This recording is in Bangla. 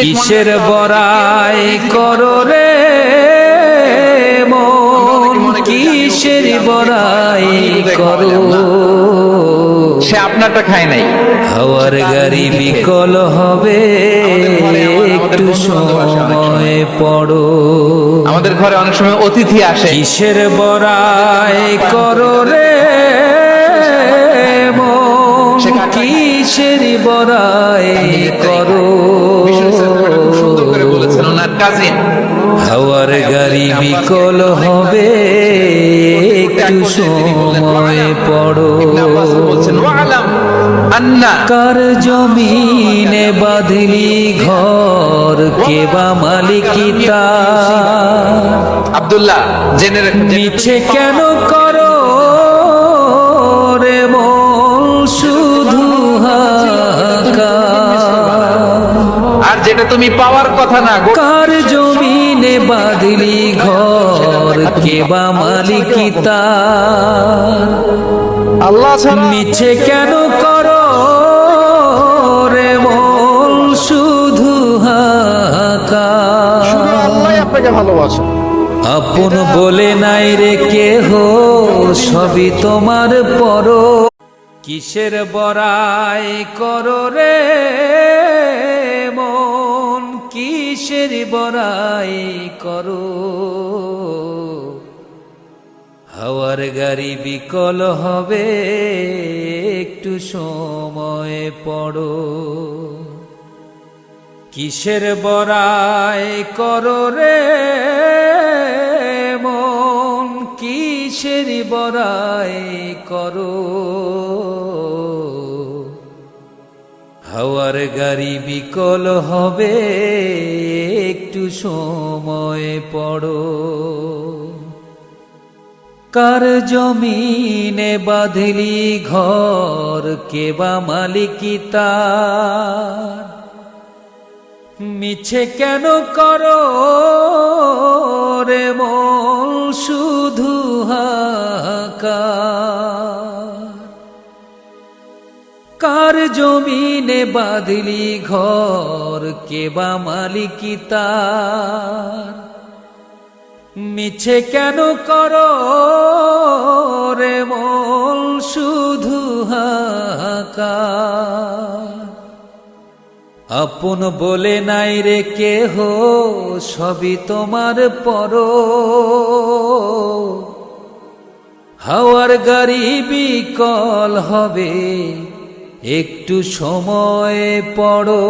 কিসের বড়াই করো রে মন, কিসের বড়াই করো, সে আপনারটা খায় নাই। হাওয়ার গাড়ি বিকল হবে, একটু সময় পড়ো। আমাদের ঘরে অনেক সময় অতিথি আসে। কিসের বড়াই করো রে মন, কিসের বড়াই করো, সুন্দর করে বলেছেন ওনার কাজিন। হাওয়ার গাড়ি বিকল হবে, একটু সময় পড়ো। কার জমিনে বাঁধলি ঘর, কে বা মালিকিতা, আব্দুল্লাহ জেনে রেখে মিছে কেন করো রে মন, শুধু আর যেটা তুমি পাওয়ার কথা না। কার জমিনে বাঁধলি ঘর, কে বা মালিকিতা, আল্লাহ ছাড়া মিছে কেন করো রে মন, শুধু আল্লাহ আপনাকে ভালোবাসে। আপন বলে নাই রে কেহ, সবই তোমার পর। কিসের বড়াই করো রে মন, কিসের বড়াই করো, হাওয়ার গাড়ি বিকল হবে, একটু সময় পড়ো। কিসের বড়াই করো রে মন, কিসের বড়াই করো, হাওয়ার গাড়ি বিকল হবে, একটু সময় পড়ো। কার জমিনে বাঁধলি ঘর, কে বা মালিকিতা, মিছে কেন করো রে মন, শুধু কার জমিনে বাঁধলি ঘর, কে বা মালিকিতা, মিছে কেন করো রে মন, শুধু আপন বলে নাই রে কেহ, সবই তোমার পর। হাওয়ার গাড়ি বিকল হবে, একটু সময় পড়ো।